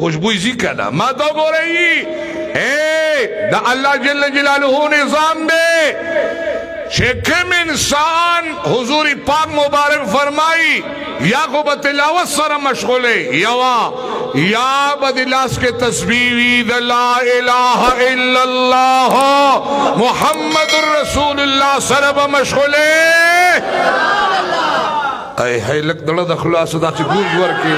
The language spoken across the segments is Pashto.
خوشبوئی زی کنا ما تو گو رہی دا اللہ جل جلالہ نظام دے شکم انسان حضور پاک مبارک فرمائی یا کو بتلاوت سر مشغولے یا بدلاس کے تسبیحی دا لا الہ الا اللہ محمد الرسول اللہ سر بمشغولے اے ہے لک دڑا دا خلاص دا چی گوز ورکی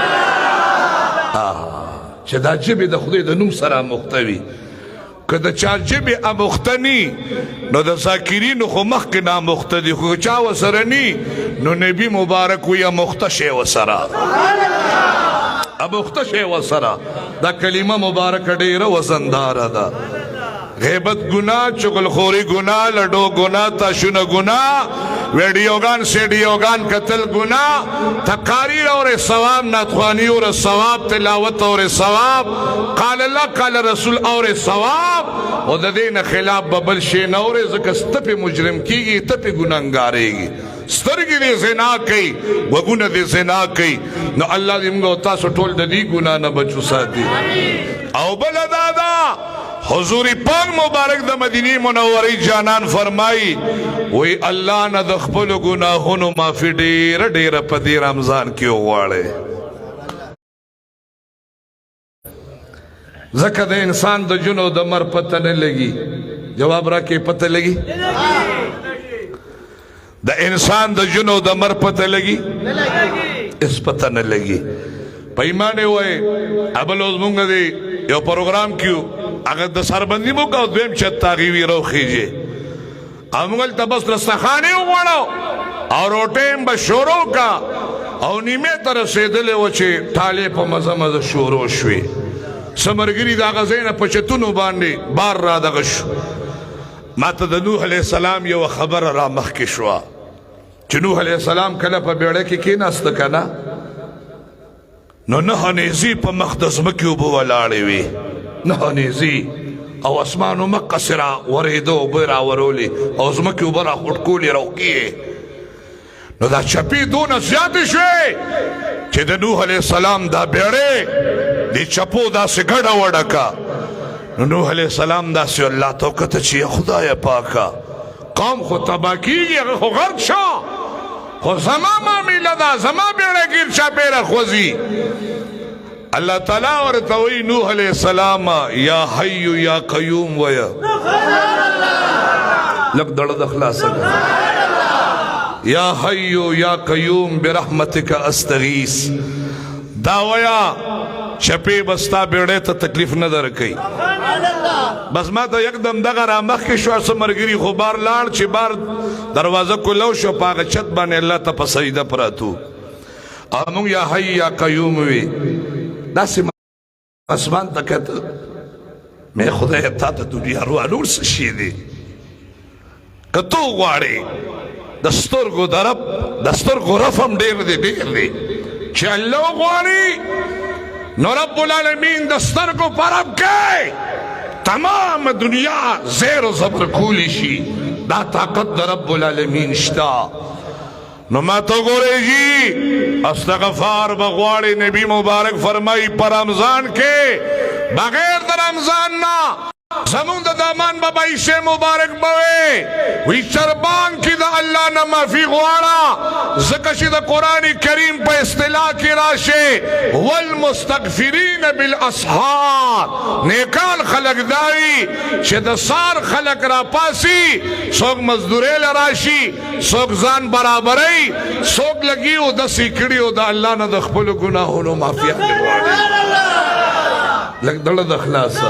چه دا جبی دا خدای دا نوم سره مختوی که دا چا جبی امختنی نو دا ساکرینو خو مخ که نامختدی خو چا و سرنی نو نبی مبارک وی امختشه و سره امختشه و سره دا کلمه مبارک دیر وزندار دا غیبت گناہ چگل خوری گناہ لڈو گناہ تاشون گناہ ویڈیوگان سیڈیوگان قتل گناہ تقاریر اور ثواب ناتخوانی اور ثواب تلاوت اور ثواب قال اللہ قال رسول اور ثواب و دین خلاف ببل شین اور زکست پہ مجرم کی گی تپی گناہگارے گی سترگی دے زنا کئی وگونا دے زنا کئی نو اللہ دے مگا تاسو ٹول دی گناہ نہ بچو ساتھی او بلا دادا حضور پاک مبارک دا مدینی منوری جانان فرمائی وی اللہ نا دخپل گناہونو معافی دیر دیر پدی رمضان کیوں وارے زکر دا انسان دا جنو دا مر پتہ نہیں لگی جواب را کے پتہ لگی دا انسان دا جنو دا مر پتہ لگی اس پتہ نہیں لگی پیمانے ہوئے ابلوز مونگا دے یو پروگرام کیوں اگر دا سربندی موکا دویم چت تاغیوی رو خیجے امگل تبس رستخانی اگوڑو اور روٹیم بشورو کا او نیمے تر سیدلے وچے ٹالے پا مزا مزا شورو شوی سمرگری دا غزین پچتونو باندے بار را دا غشو ماتا دا نوح علیہ السلام یو خبر را مخی شوا چنوح علیہ السلام کلا پا بیڑے کی کینا استکنا نو نحنیزی پا مخدس مکیو بو لاڑے وی نحنیزی او اسمانو مقصرا وریدو برا ورولی او زمکیو برا خودکولی روکیے نو دا چپی دون زیادی شوے چی دا نوح علیہ السلام دا بیڑے دی چپو دا سی گڑا وڑکا نو نوح علیہ السلام دا سی اللہ تو کتا چی خدای پاکا قوم خود تباکی گی اگر خود غرق شا خود زمان معاملہ دا زمان بیڑے گیر چا پیرا خوزی اللہ تعالیٰ ورطوئی نوح علیہ السلام یا حیو یا قیوم ویا لگ دڑ دخلا سکا یا حیو یا قیوم برحمتک استغیث داویا چپی بستا بیڑے تا تکلیف ندر کئی بس ما تا یک دم دغا را مخی شو سمرگری خوبار لار چی بار دروازہ کو لو شو پاک چت بانے اللہ تا پسیدہ پراتو آمون یا حی یا قیوم وی ناسی اسمان تا کہتا میں خدای تا تا دنیا رو انور سشی دی کتو غواری دستور کو درب دستور کو رفم دیر دی چی اللہ غواری نو رب العالمین دستر کو پرب کے تمام دنیا زیر و زبر کولی شی دا طاقت دا رب العالمین شتا نو ما تو گورے جی استغفار بغواری نبی مبارک فرمائی پر رمضان کے بغیر دا رمضان نا زمون دا دامان بابا عیسی مبارک بوے وی چربان کی دا اللہ نا معافی غوارا زکشی دا قرآن کریم پہ اصطلاح کی راشے والمستغفرین بالاسحار نیکان خلق داری چھ دا سار خلق را پاسی سوک مزدورے لراشی سوک زان برابری سوک لگیو دا سیکڑیو دا اللہ نا دا خپل گناہونو معافی لگ دل دخلاسا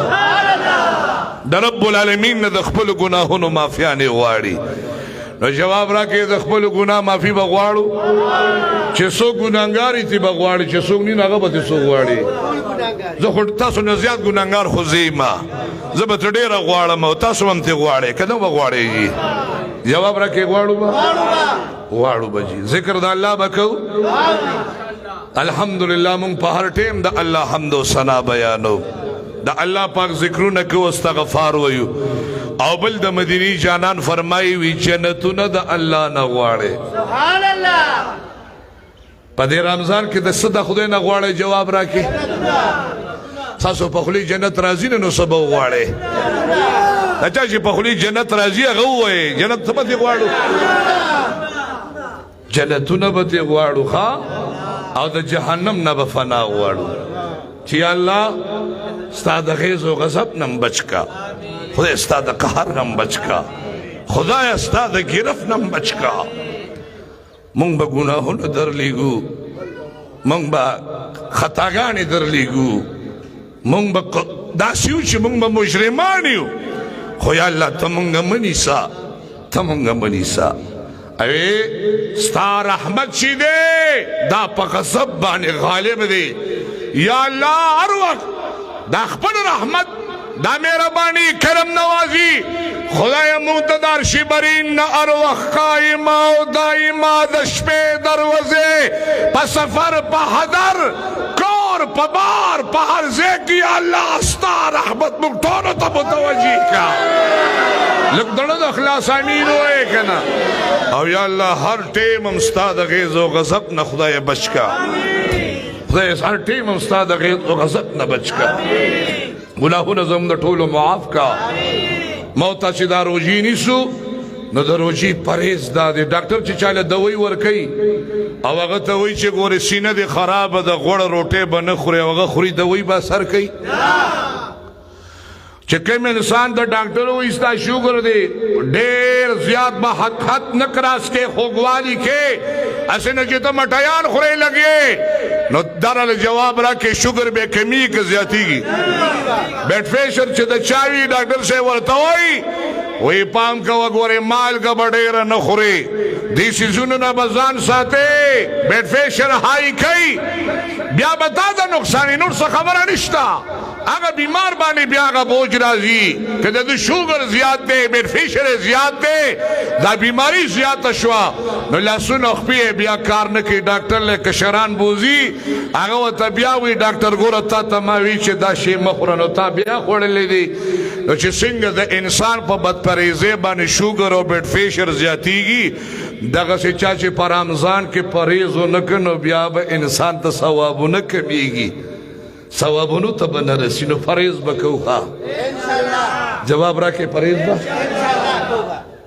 دا رب العالمین دا خپل گناہونو معافیانے غواری نو جواب را کہ دا خپل گناہ معافی بغوارو چھ سو گناہگاری تی بغواری چھ سو نین آگا باتی سو غواری زو خود تاسو نزیاد گناہگار خوزیما زبت دیر غوارم تاسو ہم تی غواری کدو بغواری جی جواب را کہ غوارو با غوارو با جی ذکر دا اللہ بکو الحمدللہ من پہر ٹیم دا اللہ حمد و ثنا بیانو دا اللہ پاک ذکرون کو استغفار ویو او بل دا مدینی جانان فرمائی وی جنتون دا اللہ نغوارے سبحان اللہ پا دے رمضان کی دا صدا خدای نغوارے جواب را کی تاسو په خولي جنت راځي نو سبا وغواړئ اچھا چې په خولي جنت راځي هغه ووایي جنت څه به دې غواړو جنتونه به دې غواړو ښه او د جهنم نه به فنا غواړو چې الله ستا د غیظ و غضب نه م بچ کا خدای ستا د قهر نه م بچ کا خدای ستا د گرفت نه م بچ کا مونږ به ګناهونه درلیږو مونږ به خطاګانې درلیږو مونږ به داسې یو چې مونږ به مجرمان یو خو یا الله ته مونږ مه نیسه ته مونږ مه نیسه اوی ستا رحمت چې دی دا په غضب باندې غالب دی یا الله هر وخت دا خپل رحمت دا مهرباني کرم نوازی خدای مونږ ته د عرش برین نه هر وخت قایمه او دایمه د شپې دروازې په سفر په حضر کور په بار په هر ځای کې یا الله ستا رحمت مونږ ټولو ته متوجه کا لږ دړه د اخلاص امین ووایې که نه او یا الله هر ټیم هم ستا د غیظ و غضب نه خدای بچ کا خدای هر ټیم هم ستا د غیظ و غضب نه بچ کا ګناهونه زموږ د ټولو معاف کا موته چې دا روژې نیسو نو د روژې پرهیز دا دی ډاکټر چې چاله دوی ورکوي او هغه ته وایي چې ګورې سینه دې خرابه ده غوړه روټۍ به نه خوري او هغه خوري دوی به اثر کوي چې کوم انسان د ډاکټر وایي ستا شوګر دی ډېر زیات به حد نه کراس کې خوږوالي کې هسې نه چې ته مټیان خورې لګې نو درله جواب راکړې شوګر به کمیږي که زیاتېږي بیډ فیشر چې د چا وي ډاکټر صاحب ورته وایي وی پام کوه ګورې مالګه به ډېره نه خورې دې څیزونو نه به ځان ساتې بیډ فیشر های کوي بیا به تا ته نقصاني نور څه خبره نشته هغه بیمار باندې بیا هغه بوج راځي که د ده شوګر زیات دی بیډ فیشر زیات دی دا بیماري زیاته شوه نو لاسونه خپې بیا کار نه کوي ډاکټر له کشران بوځي هغه ورته بیا وایي ډاکټر ګوره تا ته ما وی چې دا شی مه خوره نو تا بیا خوړلی دی نو چې څنګه د انسان په بدپریزۍ باندې شوګر او بیډ فیشر زیاتیږي دغسې چا چې په رمضان کې پرهیز ونه کړي نو بیا به انسان ته ثوابونه کمیږي ثوابونو ته به نه رسي نو پرهیز به کوو جواب راکړې پرهیز به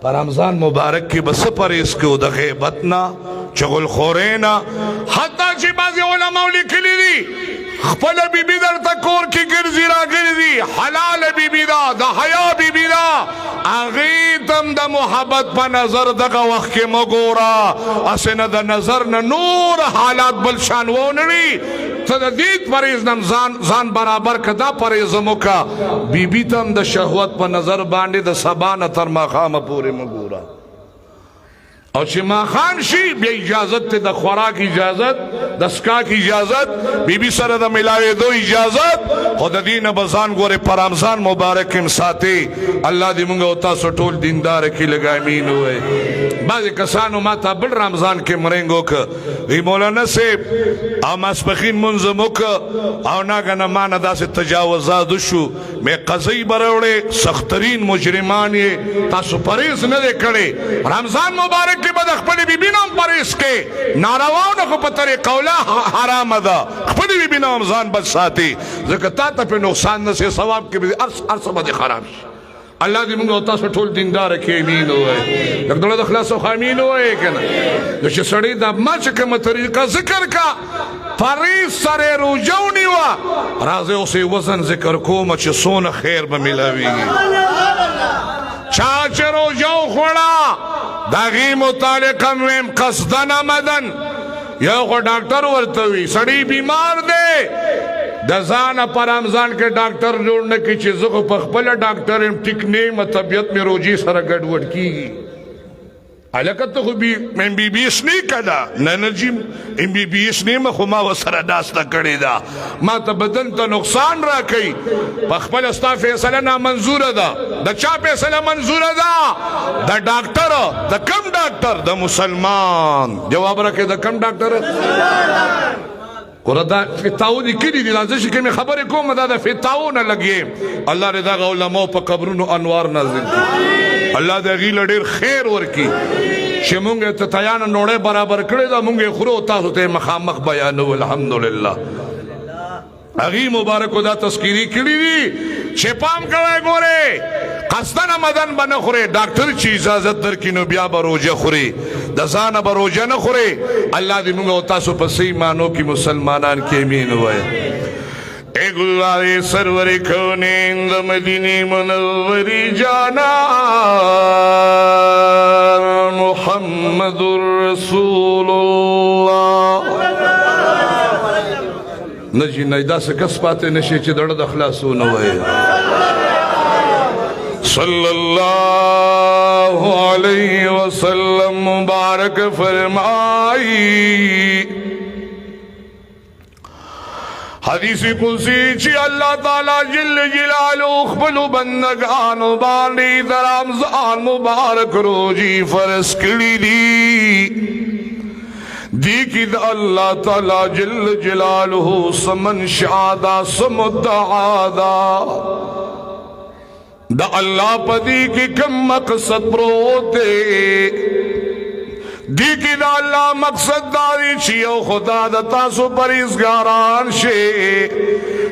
په رمضان مبارک کې به څه پرهیز کوو د غیبت نه چغلخورۍ نه حتی چې بعضې علماو لیکلي دي خپل بیبي درته کور کې ګرځي راګرځي حلال بیبي ده د حیا بیبي ده هغې ته هم د محبت په نظر دغه وخت کې مه ګوره هسې نه د نظر نه نور حالات بل شان ونړي ته د دې پرهیز نه ځان برابر که دا پرهیز هم وکړه بیبي ته هم د شهوت په نظر باندې د سبا نه تر ماښامه پورې مه ګوره او چې ماښام شي بیا اجازت ته د خوراک اجازت د څښاک اجازت بیبي سره د ملاوېدو اجازت خو د دې نه به ځان ګورې په رمضان مبارک کې ساتې الله دې مونږ او تاسو ټول دینداره کې لږ امین ووایي بعضې کسانو ما ته بل رمضان کې مرنګ وکړه وی مولانا صاحب او ماسپښین مونځ م وکړه او ناګنه ما نه داسې تجاوزات وشو مې قضۍ به راوړې سخترین مجرمان یې تاسو پرهیز نه دی کړی رمضان مبارک کې به د خپلې بیبي نه هم پرهیز کې نارواو نه خو په طریقه الله حرامه ده خپلې بیبي نه هم ځان بچ ساتي ځکه تا ته پې نقصان نه سي ثواب کې به هر څه به دې خراب شي الله دې موږ او تاسو ټول دینداره کې امین ووایي لږ دړه د خلاص څخه امین ووایي که نه نو چې سړی دا ما چې کومه طریقه ذکر کا پرهیز سره روژه ونیوه راځئ اوس یې وزن ذکر کومه چې څونه خیر به میلاویږي چا چې روژه وخوړه د هغې متعلق هم ویم قصدن عمدن یو خو ډاکټر ورته وي سړی بیمار دی د ځانه په رمضان کې ډاکټر جوړ نه کړي چې زه خو په خپله ډاکټر یم ټیک نه یم طبیعت مې روژې سره ګډوډ کېږي هلکه ته خو ایم بی بی ایس نه که ده نه نه جي ایم بی بی ایس نه یم خو ما ورسره داسته کړې ده ما ته بدن ته نقصان راکوي په خپله ستا فیصله نامنظوره ده د چا فیصله منظوره ده د ډاکټر د کم ډاکټر د مسلمان جواب راکړې د کم ډاکټر ګوره دا فتاو لیکلي دي دا زه چې کومې خبرې کوم دا د فتاو نه لګیم الله دې دغه علماو په قبرونو انوار نازل کړي الله د هغې له ډېر خیر ورکړي چې مونږ یې ته تیانه نوړۍ برابر کړې ده مونږ یې خورو تاسو ته یې مخامخ بیانو الحمدلله اغي مبارک دا تذکیری کړی دي چې پام کوي ګوره قصدن مدن بنه خوري ډاکټر چې اجازه درکې نو بیا به روزه خوري د ځانه به روزه نه خوري الله دې موږ او تاسو په صحیح معنو کې مسلمانان کې امین وایي اے گلوارے سرور کونین دا مدینی منوری جانا محمد رسول اللہ نجی نجدہ سے کس پاتے نشے چی دڑ دخلاسو نوے صلی اللہ علیہ وسلم مبارک فرمائی حدیث قدسی چی اللہ تعالی جل جلالو خبل بندگانو باندی در رمضان مبارک روزی فرض کړی دی کی دا اللہ تعالی جل جلالو سمن شادا سمدعادا دا اللہ پدی کی کم مقصد پروتے دی کی دا اللہ مقصد داری چیو خدا دا تاسو پریزگاران شے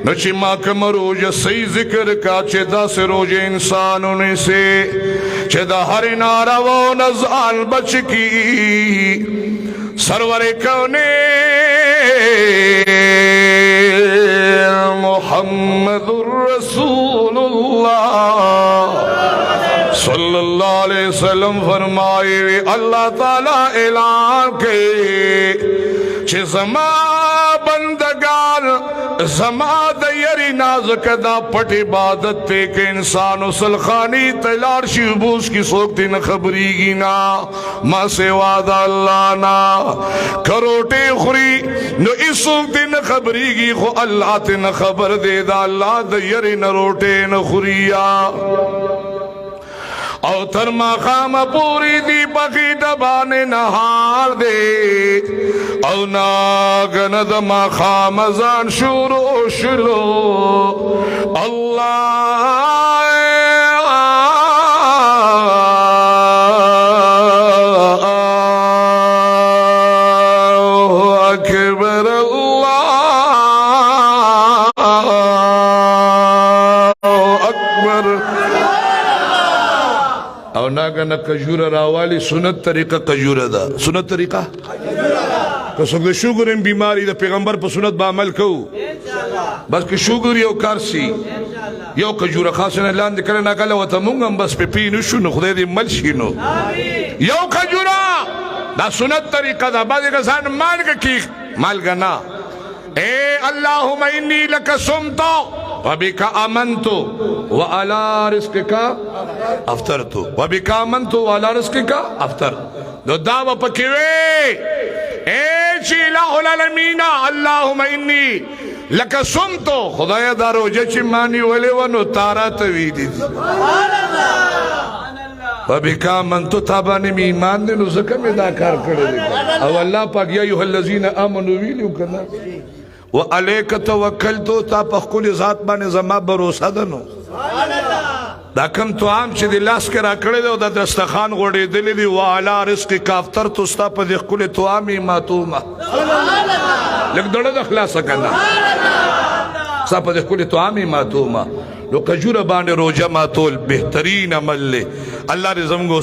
نو چی ما کم روج سی ذکر کا چی دا سے روج انسانوں نے سے چی دا ہر نارا و نزان بچ کی سرور کونے محمد رسول اللہ صلی اللہ علیہ وسلم فرمائے اللہ تعالیٰ اعلان کے چھے زما بندگان زما دیری نازک دا پٹ عبادت تے کہ انسان سلخانی تلار شیبوس کی سوکتی نہ خبری گی نا ما سوا دا اللہ نا کروٹے خری نو اس سوکتی نہ خبری گی خو اللہ تے نہ خبر دے دا اللہ دیری نہ روٹے نہ خوریا او تر مقام پوری دی پکی دبانے نہار دے او ناگن دا مقام ازان شروع شلو اللہ اکبر اللہ اکبر او ناگنا کجورہ راوالی سنت طریقہ کجورہ دا سنت طریقہ کسوک دا شوگرین بیماری دا پیغمبر پا سنت با عمل کو بس که شوگر یو کارسی یو کجورہ خاصن اعلان دی کرنا کلا و تا مونگم بس پی پینشو نو خدای دی مل شینو یو کجورہ دا سنت طریقہ دا بعد کسان مالگا کی مالگا نا اے اللہم انی لکا سمتو وبك آمنت وعلى رزقك افطرت وبك آمنت وعلى رزقك افطرت دو دعوة پکیوے اے چی الہ العالمین اللہم انی لکا سمتو خدای دارو جچی مانی ولی ونو تارا تویدی وبك آمنت تابانی میں ایمان دینو زکر میں دا کار کردے او اللہ پاک یا ایوہ الذین آمنوا ویلیو کرنا وعلیک توکلتو تا پخکل ذات بانے زما بروسہ دنو دا کم تو عام چی دی لاس کے راکڑے دے دا دستخان غوڑی دلی دی وعلا رزقی کافتر تو ستا پا دی خکل تو عامی ماتوما لگ دوڑا دا خلاصا کرنا ستا پا دی خکل تو عامی ماتوما لو کجور بانے روجہ ماتول بہترین عمل لے اللہ رزم گو